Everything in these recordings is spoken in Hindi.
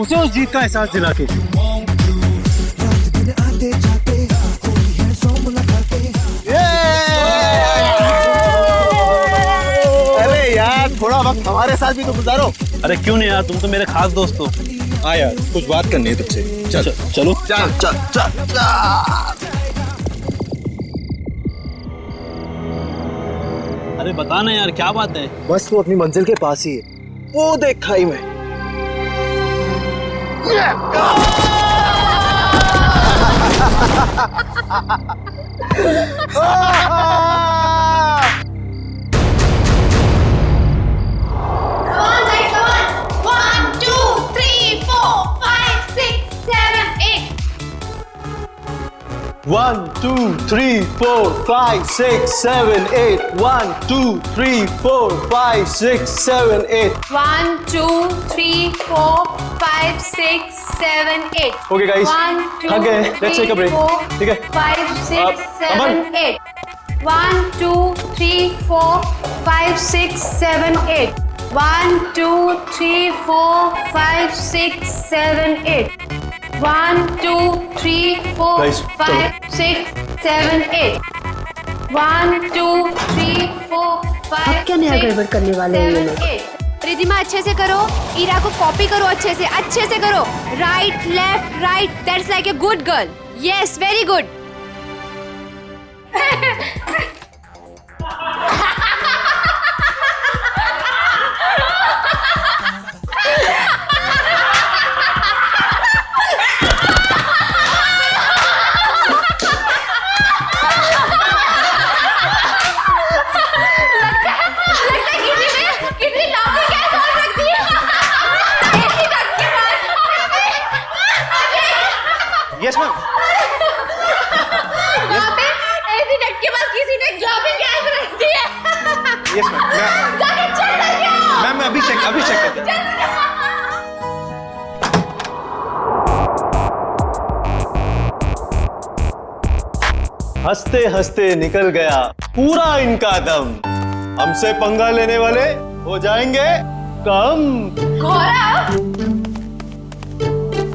उसे उस जीत का एहसास दिला के। अरे यार थोड़ा वक्त हमारे साथ भी तो गुजारो। अरे क्यों नहीं यार, तुम तो मेरे खास दोस्त हो। हाँ यार कुछ बात करनी है तुझसे। चल चलो चल चल चल चल। अरे बता ना यार, क्या बात है? बस वो अपनी मंजिल के पास ही है, वो देख खाई में। One, two, three, four, five, six, seven, eight. 1, 2, 3, 4, 5, 6, 7, 8. 1, 2, 3, 4, 5, 6, 7, 8. Okay, guys. 1, 2, Okay, let's take a break. 3, ठीक है? 4, 5, 6, 7, अमन। 8. 1, 2, 3, 4, 5, 6, 7, 8. 1, 2, 3, 4, 5, 6, 7, 8. 1, 2, 3, 4, Guys, 5, 6, 7, 8. 1, 2, 3, 4, 5, क्या नया गड़बड़ करने वाले हैं ये लोग? 7, 8. रिधिमा अच्छे से करो, ईरा को कॉपी करो, अच्छे से करो। Right left right, that's like a good girl. Yes very good. Yes ma'am. वहाँ पे ऐसी डट के पास किसी ने जॉबिंग ऐड रख दी है। Yes ma'am. जाके चेक करके आओ। मैम मैं अभी चेक करता हूँ। हंसते हंसते निकल गया पूरा इनका दम। हमसे पंगा लेने वाले हो जाएंगे कम। गौरव,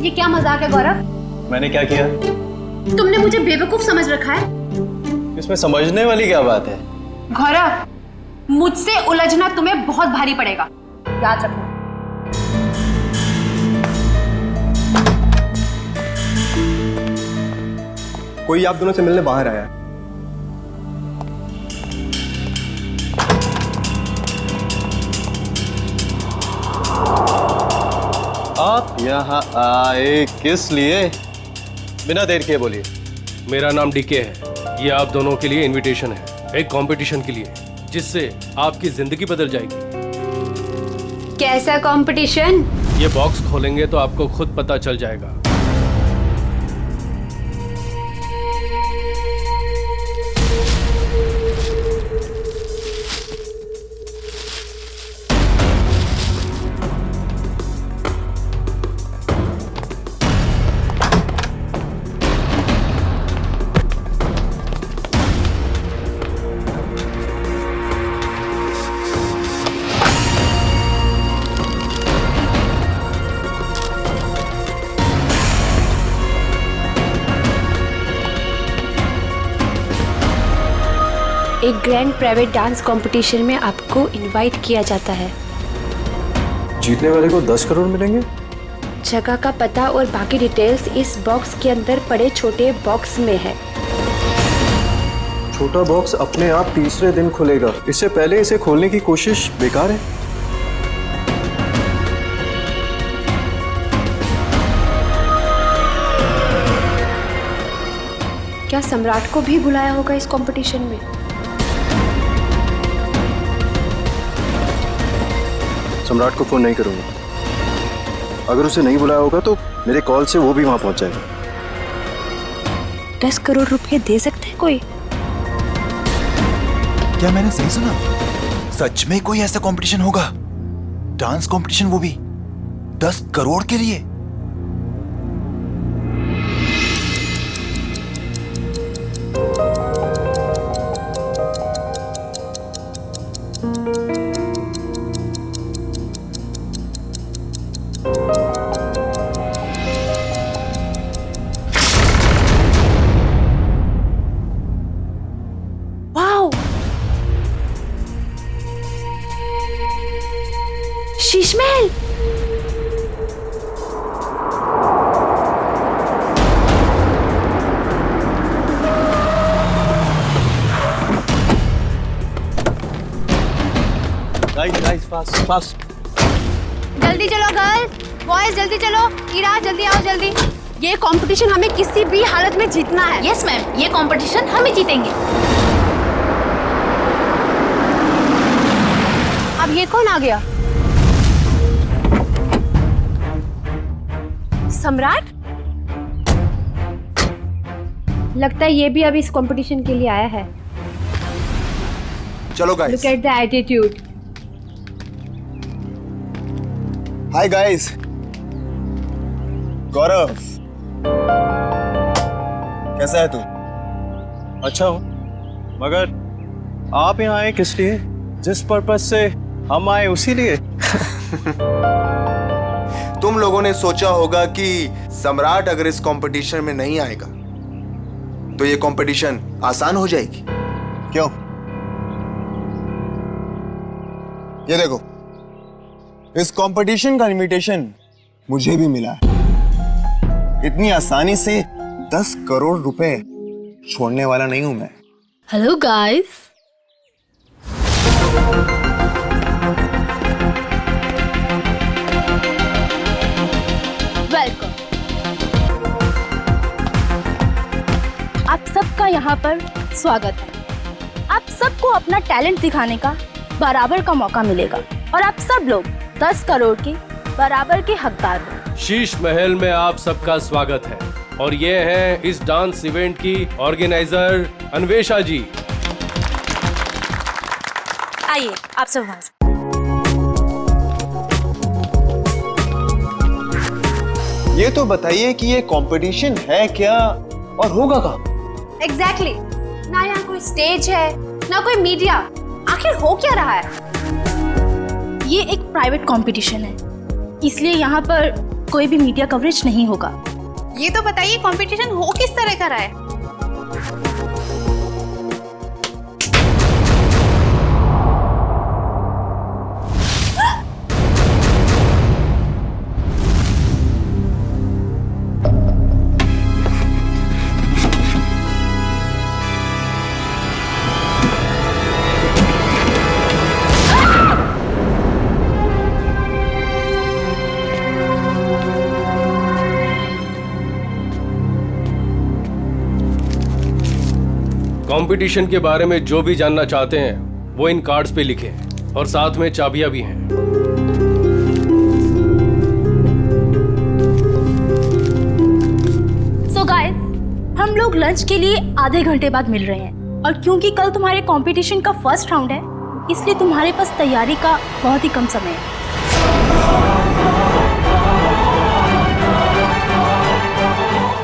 ये क्या मजाक है गौरव? मैंने क्या किया? तुमने मुझे बेवकूफ समझ रखा है। इसमें समझने वाली क्या बात है? गौरव, मुझसे उलझना तुम्हें बहुत भारी पड़ेगा, याद रखना। कोई आप दोनों से मिलने बाहर आया है। आप यहाँ आए किस लिए? बिना देर किए बोलिए। मेरा नाम डीके है। ये आप दोनों के लिए इनविटेशन है, एक कंपटीशन के लिए, जिससे आपकी जिंदगी बदल जाएगी। कैसा कंपटीशन? ये बॉक्स खोलेंगे तो आपको खुद पता चल जाएगा। एक ग्रैंड प्राइवेट डांस कंपटीशन में आपको इनवाइट किया जाता है। जीतने वाले को 10 करोड़ मिलेंगे। जगह का पता और बाकी डिटेल्स इस बॉक्स के अंदर पड़े छोटे बॉक्स में है। छोटा बॉक्स अपने आप तीसरे दिन खुलेगा, इससे पहले इसे खोलने की कोशिश बेकार है। क्या सम्राट को भी बुलाया होगा इस कंपटीशन में? सम्राट को फोन नहीं करूंगा। अगर उसे नहीं बुलाया होगा तो मेरे कॉल से वो भी वहां पहुंच जाएगा। 10 करोड़ रुपए दे सकते हैं कोई? क्या मैंने सही सुना? सच में कोई ऐसा कंपटीशन होगा? डांस कंपटीशन, वो भी 10 करोड़ के लिए? Fast fast. जल्दी चलो गर्ल, बॉयज जल्दी चलो। ईरा जल्दी आओ जल्दी। ये कंपटीशन हमें किसी भी हालत में जीतना है। यस मैम, ये कंपटीशन हम ही जीतेंगे। अब ये कौन आ गया? सम्राट? लगता है ये भी अब इस कंपटीशन के लिए आया है। चलो guys. Look at the attitude. Hi guys, Gaurav कैसा है तू? अच्छा हूँ, मगर आप यहाँ आए किस लिए? जिस पर्पज से हम आए उसी लिए। तुम लोगों ने सोचा होगा कि सम्राट अगर इस कंपटीशन में नहीं आएगा तो ये कंपटीशन आसान हो जाएगी। क्यों? ये देखो, इस कंपटीशन का इनविटेशन मुझे भी मिला है। इतनी आसानी से 10 करोड़ रुपए छोड़ने वाला नहीं हूं मैं। Hello guys. वेलकम। आप सबका यहाँ पर स्वागत है। आप सबको अपना टैलेंट दिखाने का बराबर का मौका मिलेगा और आप सब लोग 10 करोड़ के बराबर के हकदार हो। शीश महल में आप सबका स्वागत है और ये है इस डांस इवेंट की ऑर्गेनाइजर अन्वेषा जी। आइए आप सब वहां से। ये तो बताइए कि ये कंपटीशन है क्या और होगा कहाँ? एग्जैक्टली। ना यहाँ कोई स्टेज है ना कोई मीडिया। आखिर हो क्या रहा है? ये एक प्राइवेट कंपटीशन है, इसलिए यहाँ पर कोई भी मीडिया कवरेज नहीं होगा। ये तो बताइए कंपटीशन हो किस तरह का रहा है? कंपटीशन के बारे में जो भी जानना चाहते हैं वो इन कार्ड्स पे लिखें और साथ में चाबियां भी हैं। सो गाइस, हम लोग लंच के लिए आधे घंटे बाद मिल रहे हैं और क्योंकि कल तुम्हारे कंपटीशन का फर्स्ट राउंड है, इसलिए तुम्हारे पास तैयारी का बहुत ही कम समय है।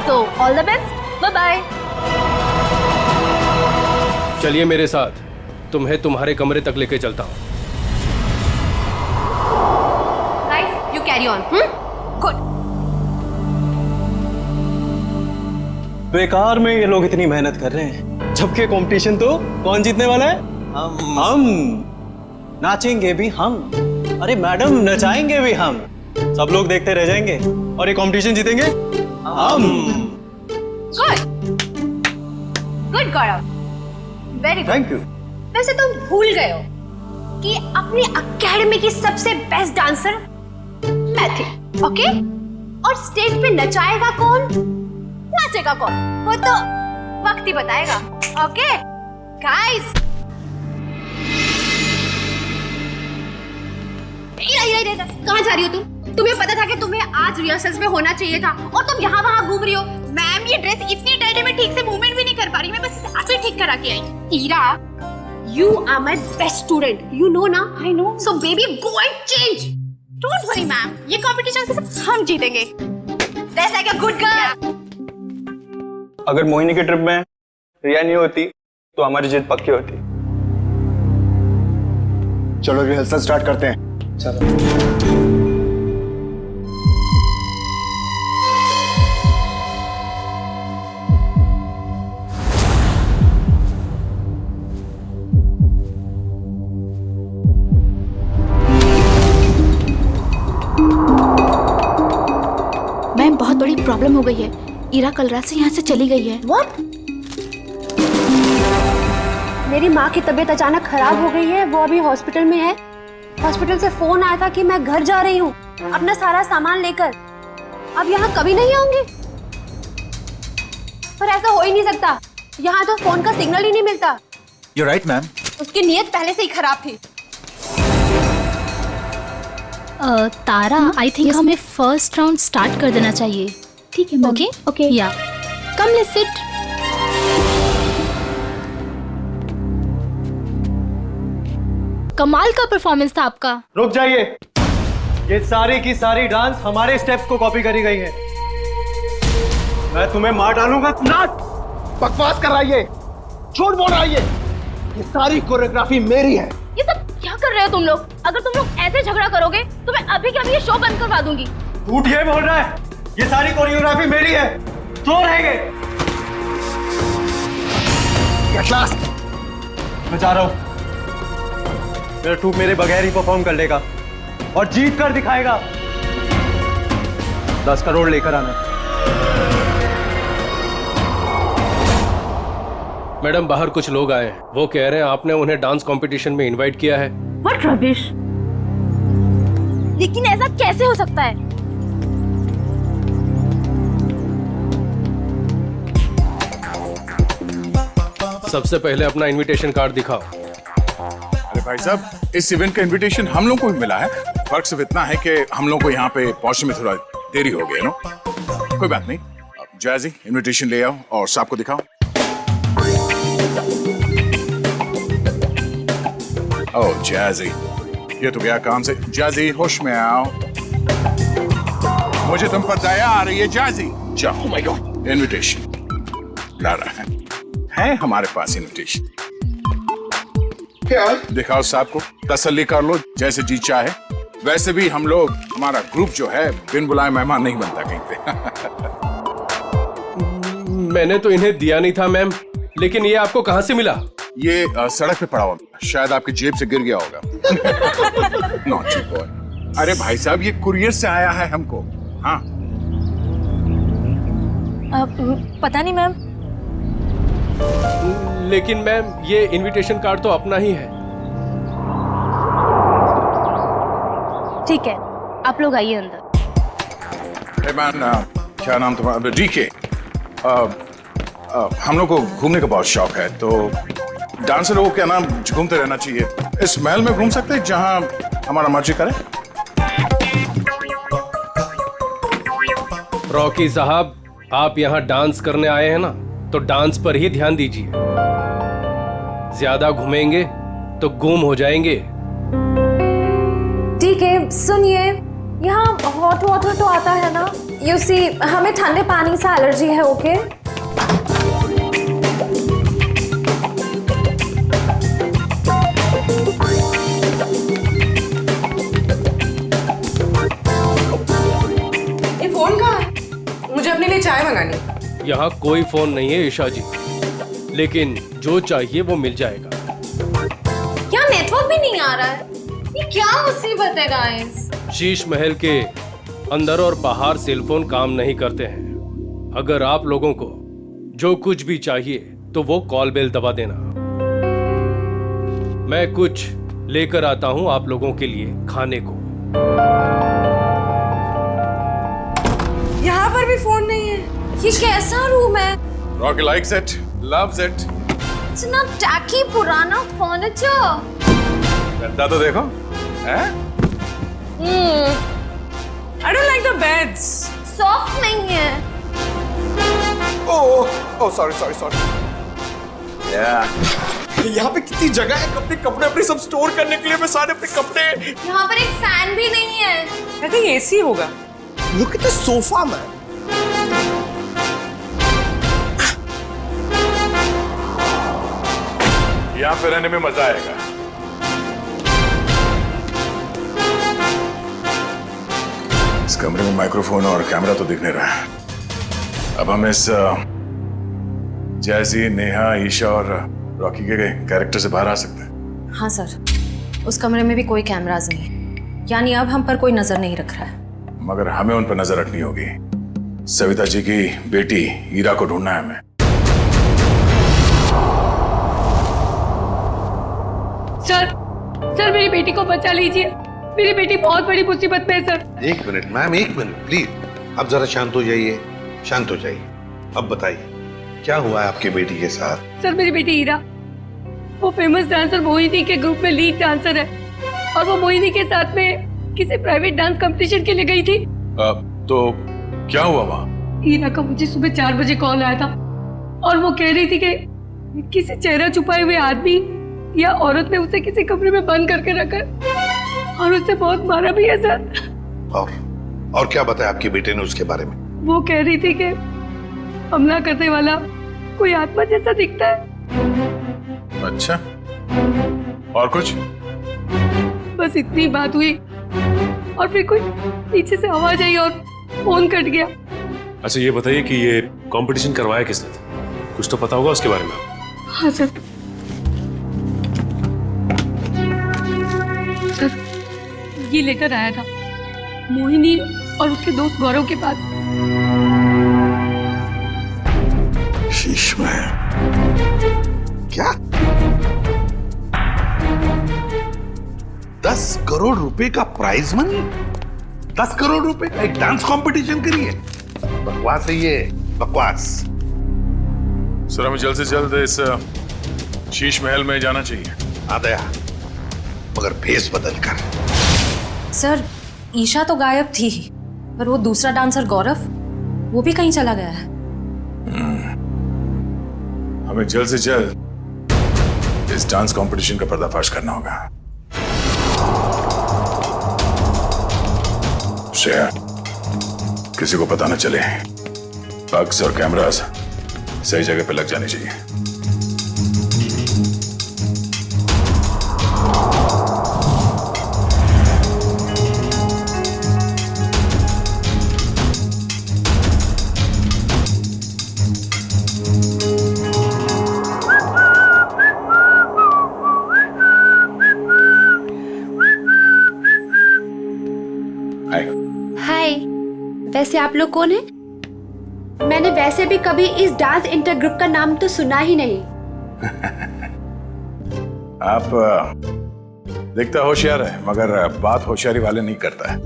तो all the best, bye bye. चलिए मेरे साथ, तुम्हें तुम्हारे कमरे तक लेके चलता हूँ। Guys you carry on. Good. बेकार में ये लोग इतनी मेहनत कर रहे हैं, जबकि कंपटीशन तो कौन जीतने वाला है? हम। नाचेंगे भी हम। अरे मैडम, नचाएंगे भी हम। सब लोग देखते रह जाएंगे और ये कंपटीशन जीतेंगे हम। Good good Gaurav, very good. Thank you. वैसे तुम भूल गए हो कि अपनी अकेडमी की सबसे बेस्ट डांसर मैं थी, ओके? और स्टेज पे नचाएगा कौन, नाचेगा कौन, वो तो वक्त ही बताएगा। ओके गाइस, कहाँ जा रही हो तुम? तुम्हें पता था कि तुम्हें आज रिहर्सल्स में होना चाहिए था और तुम यहाँ वहाँ घूम रही हो। मैम, ये ड्रेस इतनी टाइट है, मैं ठीक से मूवमेंट भी नहीं कर पा रही। मैं बस इसे आप ही ठीक करा के आई। Ira, you are my best student. You know ना? I know. So baby, go and change. Don't worry, ma'am. ये कंपटीशन से सब हम जीतेंगे. That's like a good girl. अगर मोहिनी की ट्रिप में रिया नहीं होती तो हमारी जीत पक्की होती। चलो रिहर्सल स्टार्ट करते हैं। मैम, बहुत बड़ी प्रॉब्लम हो गई है। ईरा कल रात से यहाँ से चली गई है। What? मेरी माँ की तबीयत अचानक खराब हो गई है, वो अभी हॉस्पिटल में है। हॉस्पिटल से फोन आया था कि मैं घर जा रही हूँ अपना सारा सामान लेकर। अब यहाँ कभी नहीं आऊंगी। पर ऐसा हो ही नहीं सकता, यहाँ तो फोन का सिग्नल ही नहीं मिलता। You're right, ma'am. उसकी नीयत पहले से ही खराब थी। तारा, आई थिंक हमें फर्स्ट राउंड स्टार्ट कर देना चाहिए। ठीक है मैम। Okay okay. या कम लेट्स सिट। कमाल का परफॉर्मेंस था आपका। रुक जाइए, ये सारी की सारी डांस हमारे स्टेप्स को कॉपी करी गई है। मैं तुम्हें मार डालूंगा। बकवास कर रहा है ये, झूठ बोल रहा है ये सारी कोरियोग्राफी मेरी है। ये सब क्या कर रहे हो तुम लोग? अगर तुम लोग ऐसे झगड़ा करोगे तो मैं अभी के अभी ये शो बंद करवा दूंगी। झूठ ये बोल रहा है, ये सारी कोरियोग्राफी मेरी है। तो रहेंगे। मैं जा रहा हूं। मेरा ट्रूप मेरे बगैर ही परफॉर्म कर लेगा और जीत कर दिखाएगा। 10 करोड़ लेकर आना। मैडम, बाहर कुछ लोग आए हैं, वो कह रहे हैं आपने उन्हें डांस कंपटीशन में इनवाइट किया है। What rubbish! लेकिन ऐसा कैसे हो सकता है? सबसे पहले अपना इनविटेशन कार्ड दिखाओ। अरे भाई साहब, इस इवेंट का इनविटेशन हम लोग को भी मिला है। फर्क सिर्फ इतना है कि हम लोग को यहाँ पे पहुंचने में थोड़ा देरी हो गई, नो? कोई बात नहीं। जैजी, इनविटेशन ले आओ और साहब को दिखाओ। ओह जैजी, ये तो गया काम से। जैजी, होश में आओ। मुझे तुम पर दया आ रही है जैजी। जाओ। माय गॉड, इनविटेशन ला रहा है हमारे पास इनविटेशन। क्या दिखाओ साहब को, तसल्ली कर लो। जैसे जी चाहे। वैसे भी हम लोग, हमारा ग्रुप जो है, बिन बुलाए मेहमान नहीं बनता कहीं पे। मैंने तो इन्हें दिया नहीं था मैम, लेकिन ये आपको कहां से मिला? ये सड़क पे पड़ा हुआ, शायद आपकी जेब से गिर गया होगा। Naughty boy. अरे भाई साहब, ये कुरियर से आया है हमको। हाँ, पता नहीं मैम। लेकिन मैम, ये इनविटेशन कार्ड तो अपना ही है। ठीक है, आप लोग आइए अंदर। हे मैन, क्या नाम तुम्हारा? डीके। हम लोग को घूमने का बहुत शौक है, तो डांसर लोगों के नाम घूमते रहना चाहिए। इस महल में घूम सकते हैं जहां हमारा मर्जी करे। रॉकी साहब, आप यहाँ डांस करने आए हैं ना, तो डांस पर ही ध्यान दीजिए। ज्यादा घूमेंगे तो गुम हो जाएंगे। ठीक है, सुनिए, यहाँ हॉट वाटर तो आता है ना? यू सी, हमें ठंडे पानी से एलर्जी है। ओके? ये फोन कहाँ है? मुझे अपने लिए चाय मंगानी। यहाँ कोई फोन नहीं है ईशा जी, लेकिन जो चाहिए वो मिल जाएगा। क्या नेटवर्क भी नहीं आ रहा है? ये क्या मुसीबत है गाइस? शीश महल के अंदर और बाहर सेलफोन काम नहीं करते हैं। अगर आप लोगों को जो कुछ भी चाहिए तो वो कॉल बेल दबा देना। मैं कुछ लेकर आता हूं आप लोगों के लिए खाने को। यहाँ पर भी फोन नहीं है। ये कैसा रूम है? Rocky likes it, loves it. इतना टैकी पुराना फर्नीचर। गद्दा तो देखो, हैं? I don't like the beds. Soft नहीं है। Oh sorry. यहाँ पे कितनी जगह है अपने कपड़े अपने सब स्टोर करने के लिए। मैं सारे अपने कपड़े। यहाँ पर एक फैन भी नहीं है। I think AC होगा। Look at the sofa, man. यहाँ पे रहने में मजा आएगा। इस कमरे में माइक्रोफोन और कैमरा तो दिख नहीं रहा है। अब हम इस जैजी, नेहा, ईशा और रॉकी के कैरेक्टर से बाहर आ सकते हैं। हाँ सर, उस कमरे में भी कोई कैमरास नहीं है, यानी अब हम पर कोई नजर नहीं रख रहा है। मगर हमें उन पर नजर रखनी होगी। सविता जी की बेटी ईरा को ढूंढना है हमें। सर, सर मेरी बेटी को बचा लीजिए, मेरी बेटी बहुत बड़ी मुसीबत में है सर। एक मिनट मैम, एक मिनट प्लीज, अब जरा शांत हो जाइए, शांत हो जाइए। अब बताइए क्या हुआ है आपकी बेटी के साथ? सर मेरी बेटी हीरा, वो फेमस डांसर मोहिनी के ग्रुप में लीड डांसर है और वो मोहिनी के साथ में किसी प्राइवेट डांस कंपटीशन के लिए गई थी। तो क्या हुआ वहाँ? हीरा का मुझे सुबह 4 बजे कॉल आया था और वो कह रही थी कि किसी चेहरा छुपाए हुए आदमी या औरत ने उसे किसी कमरे में बंद करके रखा और उसे बहुत मारा भी है सर। और क्या बताया आपकी बेटे ने उसके बारे में? वो कह रही थी कि हमला करने वाला कोई आत्मा जैसा दिखता है। अच्छा, और कुछ? बस इतनी बात हुई और फिर कोई पीछे से आवाज आई और फोन कट गया। अच्छा ये बताइए कि ये कंपटीशन करवाया किसने था? कुछ तो पता होगा उसके बारे में? हाँ सर, ये लेकर आया था मोहिनी और उसके दोस्त गौरव के पास। शीश में क्या 10 करोड़ रुपए का प्राइज मनी? 10 करोड़ रुपए का एक डांस कंपटीशन करिए? बकवास है ये, बकवास। सर हमें जल्द से जल्द इस शीश महल में जाना चाहिए। आ गया, मगर भेष बदल कर। सर ईशा तो गायब थी ही, पर वो दूसरा डांसर गौरव, वो भी कहीं चला गया है। हमें जल्द से जल्द इस डांस कंपटीशन का पर्दाफाश करना होगा। श्रेया, किसी को पता न चले, बग्स और कैमरास सही जगह पे लग जाने चाहिए। हाय, वैसे आप लोग कौन हैं? मैंने वैसे भी कभी इस डांस इंटर ग्रुप का नाम तो सुना ही नहीं। आप दिखता होशियार है, मगर बात होशियारी वाले नहीं करता है।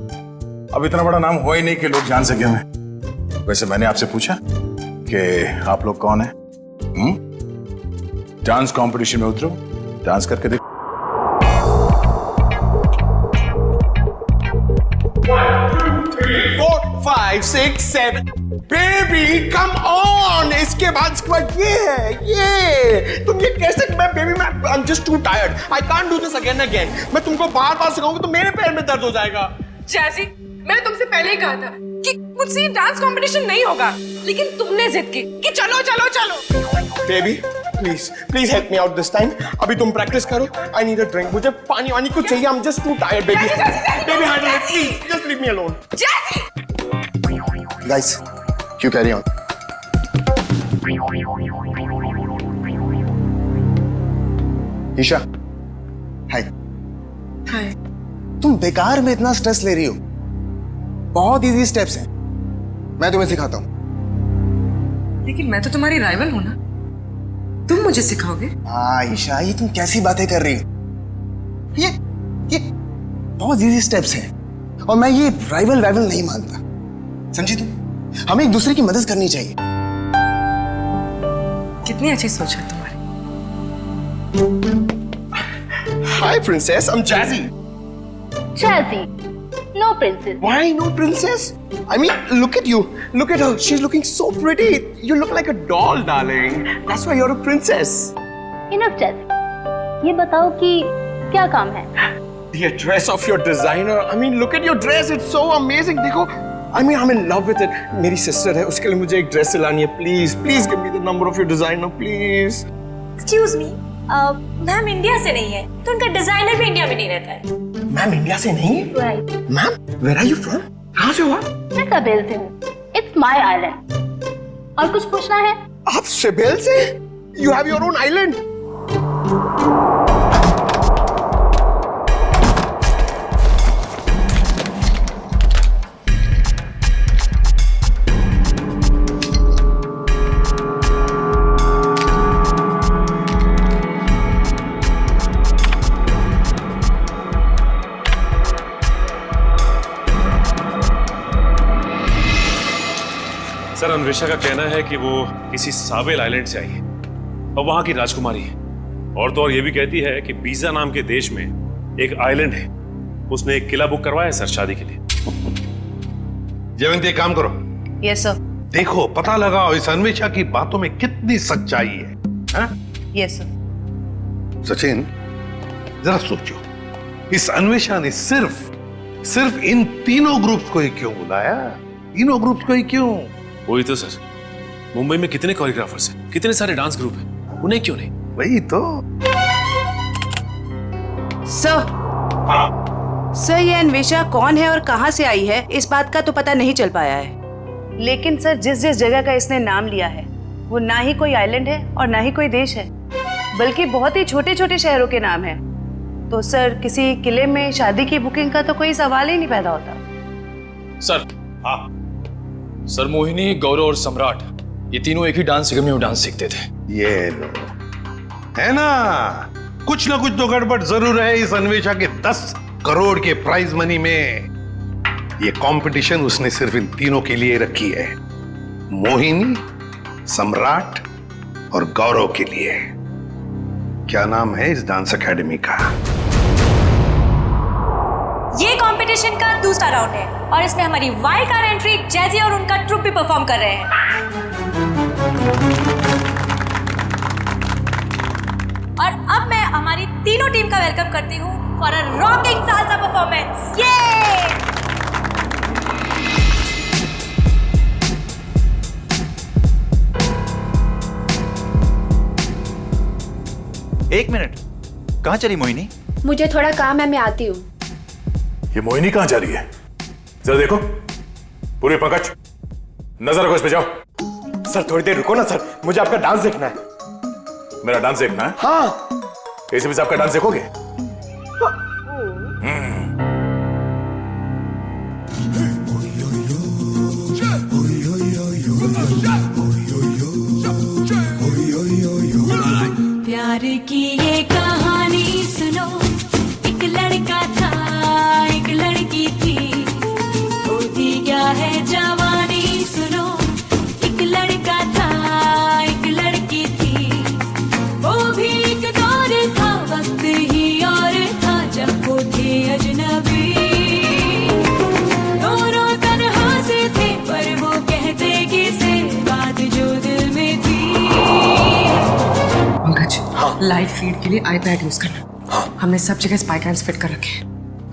अब इतना बड़ा नाम हुआ ही नहीं कि लोग जान सके हमें। वैसे मैंने आपसे पूछा कि आप लोग कौन हैं? डांस कंपटीशन में उतरो, डांस करके देखो। 4, 5, 6, 7 बेबी कम ऑन। इसके बाद ये है, ये तुम ये कैसे? मैं बेबी मैं आई am just too tired, I can't do this again again. मैं तुमको बार बार सिखाऊंगा तो मेरे पैर में दर्द हो जाएगा। जैसी मैंने तुमसे पहले ही कहा था कि मुझसे ये डांस कंपटीशन नहीं होगा, लेकिन तुमने जिद की कि चलो चलो चलो। Baby please please help me out this time. अभी तुम प्रैक्टिस करो, आई नीड अ ड्रिंक। मुझे पानी वानी कुछ चाहिए, I am just too tired baby. Baby handle it please, just leave me alone. Guys you carry on. Isha hi. Hi. तुम बेकार में इतना स्ट्रेस ले रही हो। बहुत इजी स्टेप्स हैं, मैं तुम्हें सिखाता हूं। लेकिन मैं तो तुम्हारी राइवल हूं ना, तुम मुझे सिखाओगे? हाँ ईशा, ये तुम कैसी बातें कर रही हो? ये बहुत इजी स्टेप्स हैं और मैं ये राइवल नहीं मानता, समझी तुम? हमें एक दूसरे की मदद करनी चाहिए। कितनी अच्छी सोच है तुम्हारी। Hi princess, I am Jazzy. Jazzy, no princess. Why no princess? I mean, look at you. Look at her. She's looking so pretty. You look like a doll, darling. That's why you're a princess. Enough jazzy, ये बताओ कि क्या काम है? The dress of your designer. I mean, look at your dress. It's so amazing. देखो, I mean, I'm in love with it. मेरी sister है, उसके लिए मुझे एक dress सिलानी है. Please, please give me the number of your designer, please. Excuse me, ma'am India से नहीं है, तो उनका डिजाइनर भी इंडिया में नहीं रहता है। मैम इंडिया से नहीं? Right. Ma'am, where are you from? कहाँ से हो आप? मैं सቤल से हूँ। It's my island. और कुछ पूछना है? आप सेबेल से? You have your own island. Sir Anvesha का कहना है कि वो किसी सावेल आइलैंड से आई है और वहां की राजकुमारी है। और तो और ये भी कहती है कि बीजा नाम के देश में एक आइलैंड है, उसने एक किला बुक करवाया है सर शादी के लिए। जयवंती एक काम करो। Yes sir. देखो पता लगाओ इस अन्वेषा की बातों में कितनी सच्चाई है, हाँ? Yes sir. सचिन जरा सोचो, इस अन्वेषा ने सिर्फ इन तीनों ग्रुप्स को ही क्यों बुलाया? तीनों ग्रुप्स को ही क्यों? वही तो सर, मुंबई में कितने कोरियोग्राफर्स हैं, कितने सारे डांस ग्रुप हैं, उन्हें क्यों नहीं? वही तो। सर ये अन्वेषा कौन है और कहां से आई है, इस बात का तो पता नहीं चल पाया है। लेकिन सर जिस जिस जगह का इसने नाम लिया है वो ना ही कोई आइलैंड है और ना ही कोई देश है, बल्कि बहुत ही छोटे छोटे शहरों के नाम है। तो सर किसी किले में शादी की बुकिंग का तो कोई सवाल ही नहीं पैदा होता। सर सर मोहिनी, गौरव और सम्राट ये तीनों एक ही डांस अकेडमी में डांस सीखते थे। ये लो, है ना कुछ तो गड़बड़ जरूर है इस अन्वेषा के 10 करोड़ के प्राइज मनी में। ये कंपटीशन उसने सिर्फ इन तीनों के लिए रखी है, मोहिनी, सम्राट और गौरव के लिए। क्या नाम है इस डांस एकेडमी का? ये कंपटीशन का दूसरा राउंड है और इसमें हमारी वाइल्ड कार्ड एंट्री जैजी और उनका ट्रुप भी परफॉर्म कर रहे हैं। और अब मैं हमारी तीनों टीम का वेलकम करती हूँ for a rocking salsa performance. ये एक मिनट, कहाँ चली मोहिनी? मुझे थोड़ा काम है, मैं आती हूँ। ये मोहिनी कहाँ जा रही है? जरा देखो। पूरी पंकज नजर रखो इस पे, जाओ। सर थोड़ी देर रुको ना सर, मुझे आपका डांस देखना है। मेरा डांस देखना है? हाँ। एसीपी साहब का डांस देखोगे? प्यार की ये कहानी सुनो, एक लड़का था एक लड़की थी, होती क्या है जवानी सुनो, एक लड़का था एक लड़की थी, वो भी एक दौर था वक्त ही और था जब वो थे अजनबी, दोनों तन्हा से थे पर वो कहते किसे बात जो दिल में थी। पंकज, लाइव फीड के लिए आईपैड यूज करना। हमने सब जगह स्पाई कैम्स फिट कर रखे हैं,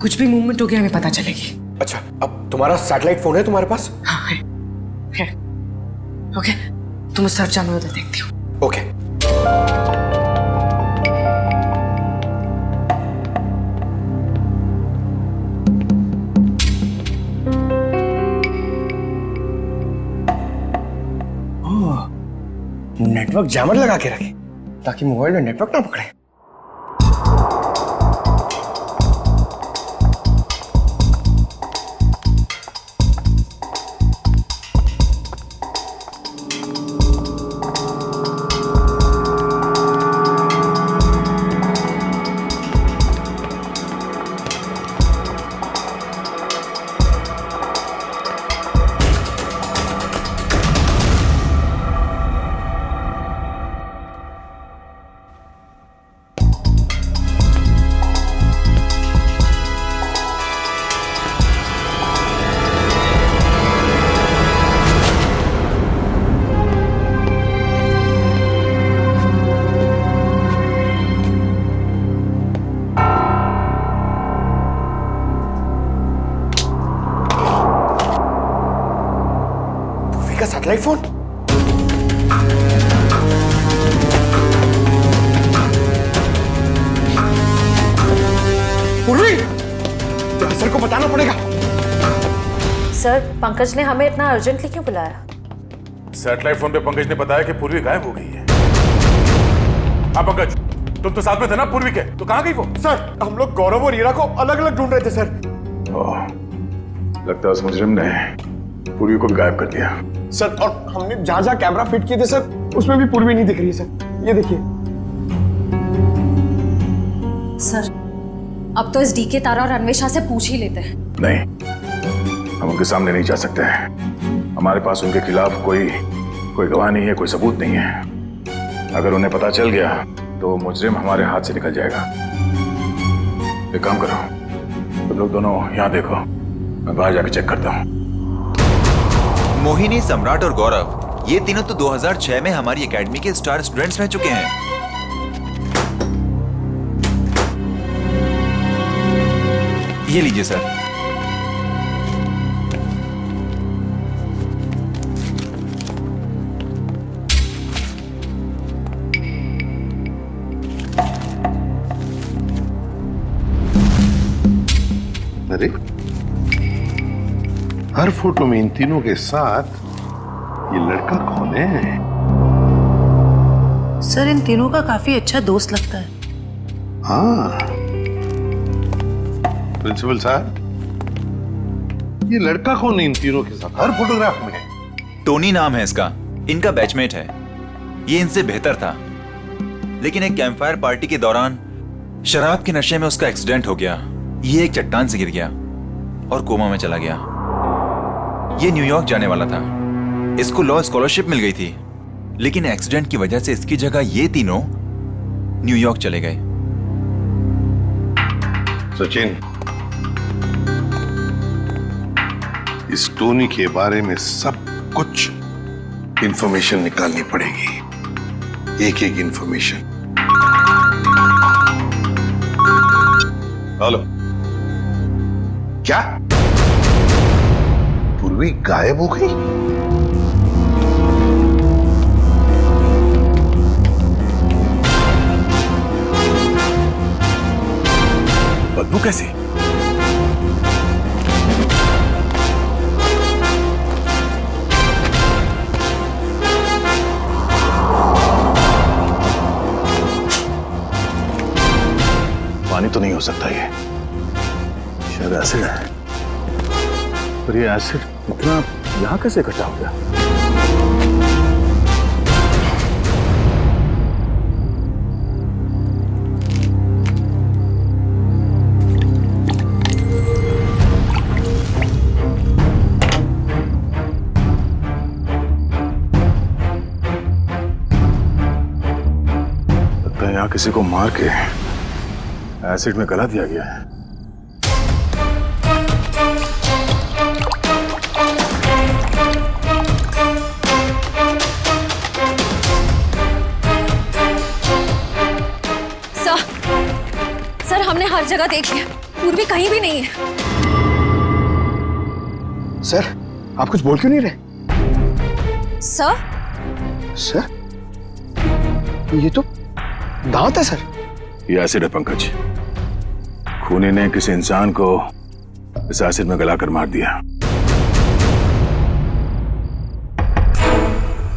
कुछ भी मूवमेंट हो गया हमें पता चलेगी। अच्छा, अब तुम्हारा सैटेलाइट फोन है तुम्हारे पास? हाँ है। ओके, तुम उस तरफ जाओ, मैं उधर देखती हूँ। ओके। नेटवर्क जैमर लगा के रखे ताकि मोबाइल में नेटवर्क ना पकड़े। का सैटेलाइट फोन? पूर्वी, सर को बताना पड़ेगा। सर पंकज ने हमें इतना अर्जेंटली क्यों बुलाया? सैटेलाइट फोन पे पंकज ने बताया कि पूर्वी गायब हो गई है। हाँ पंकज, तुम तो साथ में थे ना पूर्वी के, तो कहाँ गई वो? सर हम लोग गौरव और हीरा को अलग अलग ढूंढ रहे थे सर। लगता है उस मुजरिम ने पूर्वी को भी गायब कर दिया। सर और हमने जहां जहां कैमरा फिट किए थे सर, उसमें भी पूर्वी नहीं दिख रही है सर। ये देखिए। सर अब तो इस डीके तारा और अन्वेषा से पूछ ही लेते हैं। नहीं, हम उनके सामने नहीं जा सकते हैं। हमारे पास उनके खिलाफ कोई गवाह नहीं है, कोई सबूत नहीं है। अगर उन्हें पता चल गया तो मुजरिम हमारे हाथ से निकल जाएगा। एक काम करो, तुम लोग दोनों यहाँ देखो, मैं बाहर जाके चेक करता हूँ। मोहिनी, सम्राट और गौरव, ये तीनों तो 2006 में हमारी एकेडमी के स्टार स्टूडेंट्स रह चुके हैं। ये लीजिए सर। अरे, हर फोटो में इन तीनों के साथ ये लड़का कौन है? सर, इन तीनों का काफी अच्छा दोस्त लगता है। हाँ, प्रिंसिपल साहब, ये लड़का कौन है इन तीनों के साथ हर फोटोग्राफ में? टोनी नाम है इसका, इनका बैचमेट है। ये इनसे बेहतर था, लेकिन एक कैंपफायर पार्टी के दौरान शराब के नशे में उसका एक्सीडेंट हो गया। ये एक चट्टान से गिर गया और कोमा में चला गया। ये न्यूयॉर्क जाने वाला था, इसको लॉ स्कॉलरशिप मिल गई थी, लेकिन एक्सीडेंट की वजह से इसकी जगह ये तीनों न्यूयॉर्क चले गए। सचिन, इस टोनी के बारे में सब कुछ इंफॉर्मेशन निकालनी पड़ेगी, एक एक इंफॉर्मेशन। हेलो, क्या पूर्वी गायब हो गई? बदबू कैसे? पानी तो नहीं हो सकता ये, शायद एसिड है। पर ये एसिड इतना यहां कैसे इकट्ठा हो गया? लगता है यहां किसी को मार के एसिड में गला दिया गया है। सर, हमने हर जगह देख लिया, पूर्वी कहीं भी नहीं है। सर, आप कुछ बोल क्यों नहीं रहे? सर? सर, ये तो दांत है सर। ये एसिड है पंकज। खूनी ने किसी इंसान को इस एसिड में गलाकर मार दिया।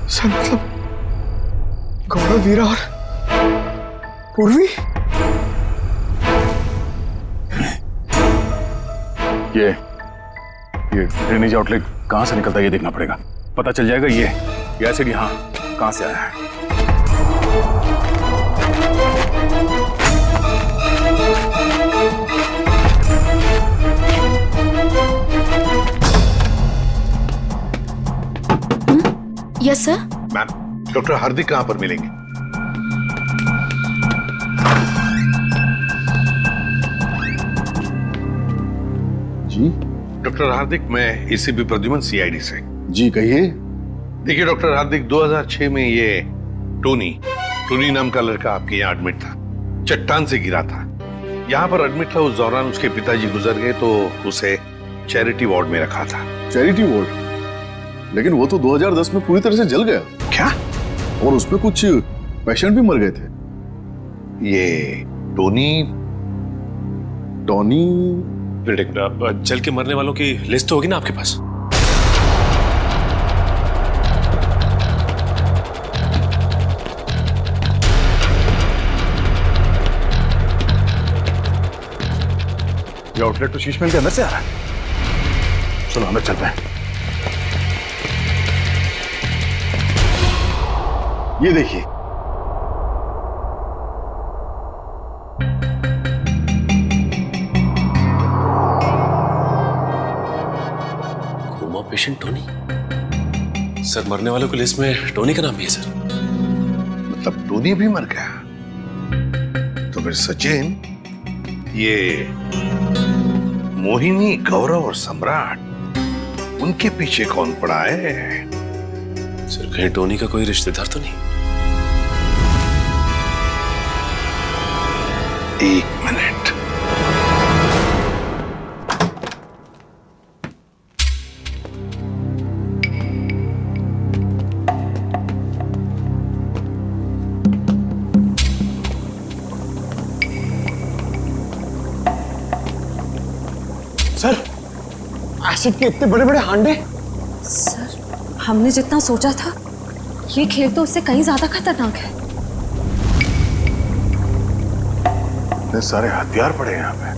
सर, मतलब गौरव, वीरा और पूर्वी? ये ड्रेनेज आउटलेट कहां से निकलता है ये देखना पड़ेगा। पता चल जाएगा ये एसिड यहाँ कहां से आया है। Yes sir. मैम, डॉक्टर हार्दिक कहां पर मिलेंगे? जी डॉक्टर हार्दिक, मैं एसीपी प्रद्युमन, सीआईडी से। जी कहिए। देखिए डॉक्टर हार्दिक, 2006 में ये टोनी नाम का लड़का आपके यहाँ एडमिट था, चट्टान से गिरा था। यहाँ पर एडमिट था, उस दौरान उसके पिताजी गुजर गए तो उसे चैरिटी वार्ड में रखा था। Charity ward? लेकिन वो तो 2010 में पूरी तरह से जल गया। क्या? और उसमें कुछ पेशेंट भी मर गए थे। ये टोनी जल के मरने वालों की लिस्ट तो होगी ना आपके पास? ये आउटलेट तो शीशमहल के अंदर से आ रहा है। चलो अंदर चलते हैं। ये देखिए, कोमा पेशेंट टोनी। सर मरने वालों की लिस्ट में टोनी का नाम भी है सर। मतलब टोनी भी मर गया? तो फिर सचिन, ये मोहिनी, गौरव और सम्राट, उनके पीछे कौन पड़ा है? सर कहीं टोनी का कोई रिश्तेदार तो नहीं? एक मिनट। सर, एसिड के इतने बड़े बड़े हांडे। सर हमने जितना सोचा था ये खेल तो उससे कहीं ज्यादा खतरनाक है। इतने सारे हथियार पड़े हैं यहाँ पे।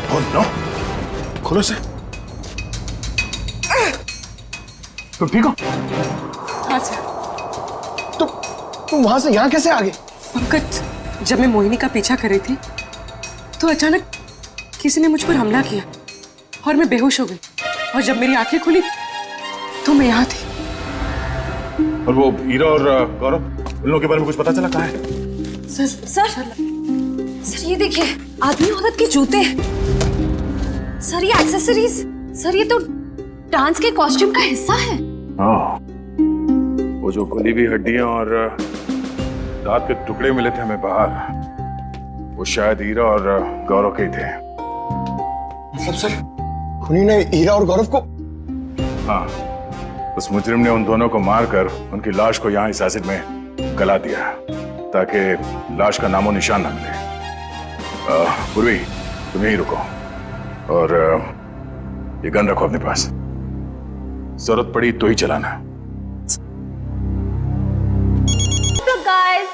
Oh no! खोलो से। तुम ठीक हो? हाँ सर। तुम वहां से यहाँ कैसे आ गए? पंकज, जब मैं मोहिनी का पीछा कर रही थी तो अचानक किसी ने मुझ पर हमला किया और मैं बेहोश हो गई। और जब मेरी आंखें खुली तो मैं यहाँ थी। और वो हीरा और गौरव, उन लोगों के बारे में कुछ पता चला? कहाँ है? सर ये देखिए, आदमी औरत के जूते। सर ये एक्सेसरीज, सर ये तो डांस के कॉस्ट्यूम का हिस्सा है। वो जो खुली हुई हड्डियां और दांत के टुकड़े मिले थे हमें बाहर, वो शायद हीरा और गौरव के ही थे। मतलब सर, खुनी ने हीरा और गौरव को? हाँ, उस मुजरिम ने उन दोनों को मारकर उनकी लाश को यहाँ इस एसिड में गला दिया ताकि लाश का नामो निशान न मिले। पूर्वी, तुम यहीं रुको और ये गन रखो अपने पास। जरूरत पड़ी तो ही चलाना। तो गाइस,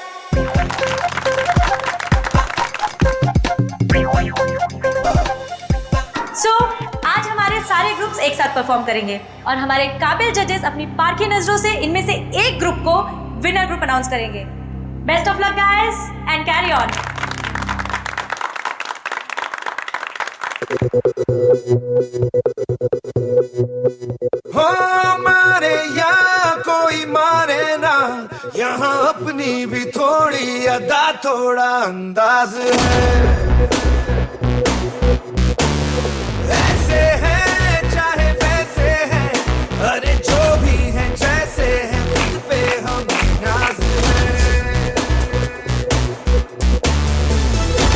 आज हमारे सारे ग्रुप्स एक साथ परफॉर्म करेंगे और हमारे काबिल जजेस अपनी पारखी नजरों से इनमें से एक ग्रुप को विनर ग्रुप अनाउंस करेंगे। Best of luck guys and carry on. मारे या कोई मारे ना, यहाँ अपनी भी थोड़ी अदा थोड़ा अंदाज है। ऐसे है चाहे वैसे है, अरे जो भी है जैसे है, खुद पे हम नाज है।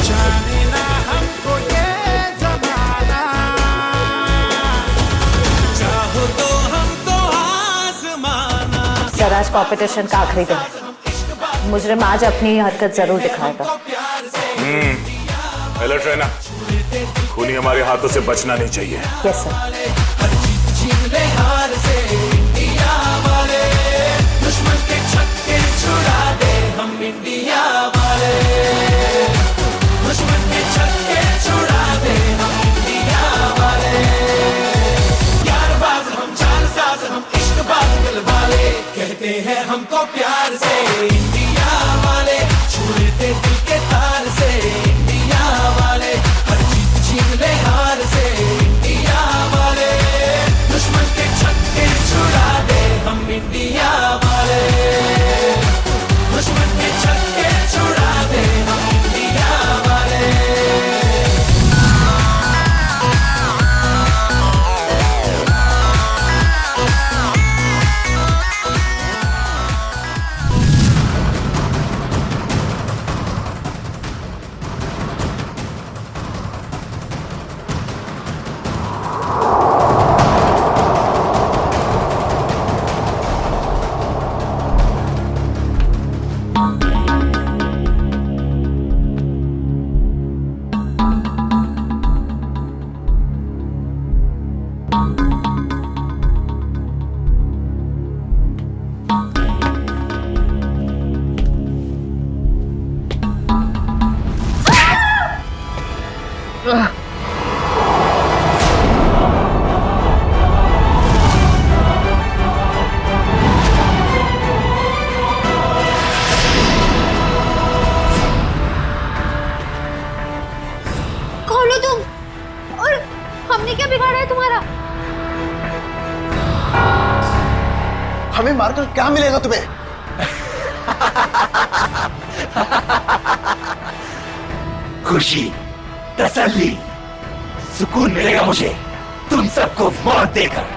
जाने ना हमको ये जमाना, चाहो तो हम तो आसमाना। सर आज कॉम्पिटिशन का आखिरी दिन है। मुजरिम आज अपनी हरकत जरूर दिखाएगा। अलर्ट रहना, खूनी हमारे हाथों से बचना नहीं चाहिए। Yes sir. दुश्मन के छक्के छुड़ा दे हम इंडिया वाले, दुश्मन के छक्के छुड़ा दे हम इंडिया वाले। यार बाज हम, चाल साज हम, इश्क बाज दिल वाले, कहते हैं हमको प्यार से इंडिया वाले, छूते दिल के तार से इंडिया वाले, हर जीत छीन ले हार से इंडिया वाले, दुश्मन के छक्के छुड़ा दे हम इंडिया वाले, दुश्मन के छक्के छुड़ा दे हम इंडिया वाले। बिगाड़ा है तुम्हारा? हमें मारकर क्या मिलेगा तुम्हें? खुशी, तसल्ली, सुकून मिलेगा मुझे तुम सबको मौत देकर।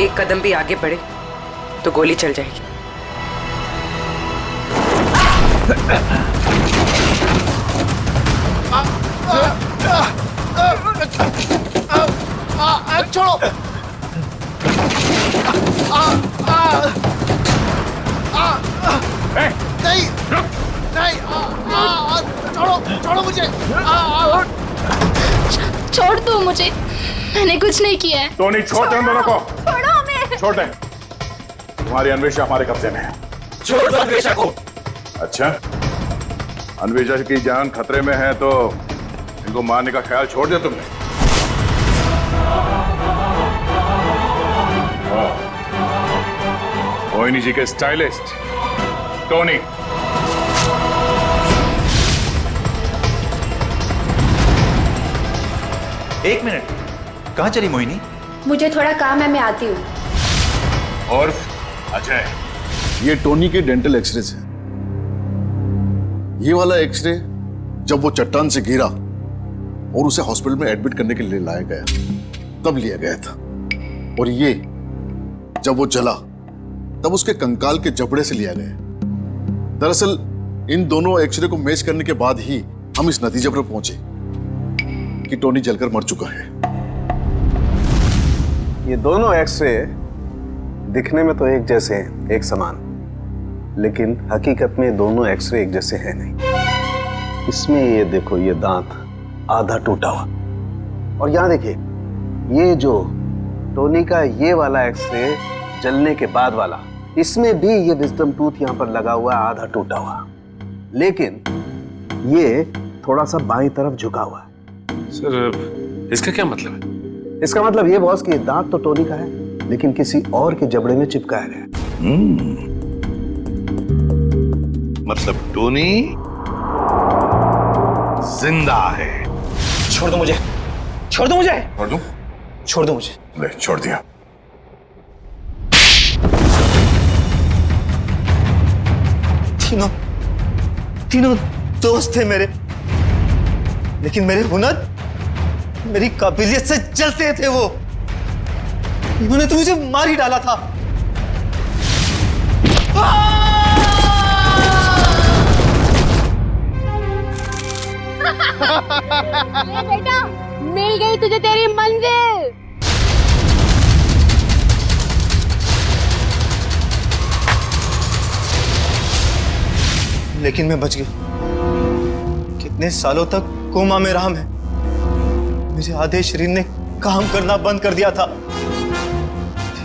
एक कदम भी आगे बढ़े तो गोली चल जाएगी। छोड़ो। नहीं नहीं, छोड़ो छोड़ो मुझे। छोड़ दो मुझे, मैंने कुछ नहीं किया है। टोनी छोड़ दे उन दोनों को। छोड़ो हमें। छोड़ दे, तुम्हारी अन्वेषा हमारे कब्जे में है। छोड़ दो अन्वेषा को। अच्छा, अन्वेषा की जान खतरे में है तो इनको मारने का ख्याल छोड़ दिया तुमने? मोहिनी जी के स्टाइलिस्ट टोनी। एक मिनट, कहाँ चली मोहिनी? मुझे थोड़ा काम है, मैं आती हूँ। और अजय, ये टोनी के डेंटल एक्सरेज है। ये वाला एक्सरे जब वो चट्टान से गिरा और उसे हॉस्पिटल में एडमिट करने के लिए लाया गया तब लिया गया था, और ये जब वो जला तब उसके कंकाल के जबड़े से लिया गया। दरअसल इन दोनों एक्सरे को मैच करने के बाद ही हम इस नतीजे पर पहुंचे कि टोनी जलकर मर चुका है। ये दोनों एक्सरे दिखने में तो एक जैसे हैं, एक समान, लेकिन हकीकत में दोनों एक्सरे एक जैसे हैं नहीं। इसमें ये देखो, ये दांत आधा टूटा हुआ, और यहां देखिए ये जो टोनी का ये वाला एक्सरे जलने के बाद वाला, इसमें भी ये विजडम टूथ यहां पर लगा हुआ है, आधा टूटा हुआ, लेकिन ये थोड़ा सा बाईं तरफ झुका हुआ है। सर इसका क्या मतलब है? इसका मतलब ये बॉस कि दांत तो टोनी का है, लेकिन किसी और के जबड़े में चिपकाया गया। मतलब टोनी जिंदा है। छोड़ दो मुझे, छोड़ दो मुझे। छोड़ दूं? छोड़ दो मुझे। ले, छोड़ दिया। तीनों दोस्त थे मेरे, लेकिन मेरे हुनर, मेरी काबिलियत से जलते थे वो। उन्होंने तो मुझे मार ही डाला था। ये बेटा, मिल गई तुझे तेरी मंजिल। लेकिन मैं बच गया। कितने सालों तक कोमा में रहा मैं। मेरे आधे शरीर ने काम करना बंद कर दिया था।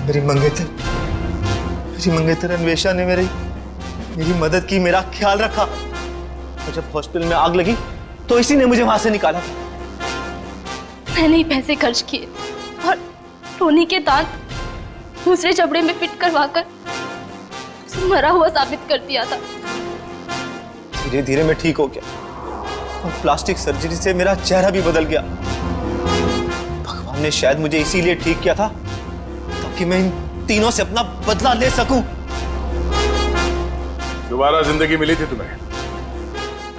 मेरी मंगेतर अन्वेषा ने मेरी मदद की, मेरा ख्याल रखा, और जब हॉस्पिटल में आग लगी तो इसी ने मुझे वहां से निकाला था। मैंने ही पैसे खर्च किए और टोनी के दांत दूसरे जबड़े में फिट करवाकर मरा हुआ साबित कर दिया था। धीरे धीरे मैं ठीक हो गया और प्लास्टिक सर्जरी से मेरा चेहरा भी बदल गया। भगवान ने शायद मुझे इसीलिए ठीक किया था ताकि मैं इन तीनों से अपना बदला ले सकूं। दोबारा जिंदगी मिली थी तुम्हें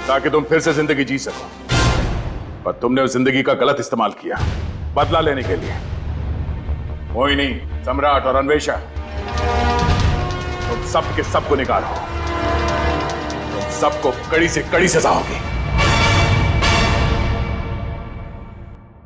ताकि तुम फिर से जिंदगी जी सको, पर तुमने उस जिंदगी का गलत इस्तेमाल किया बदला लेने के लिए। मोहिनी, सम्राट और अन्वेषा, तुम सब के सबको निकालो। तुम सबको कड़ी से कड़ी सजा होगी।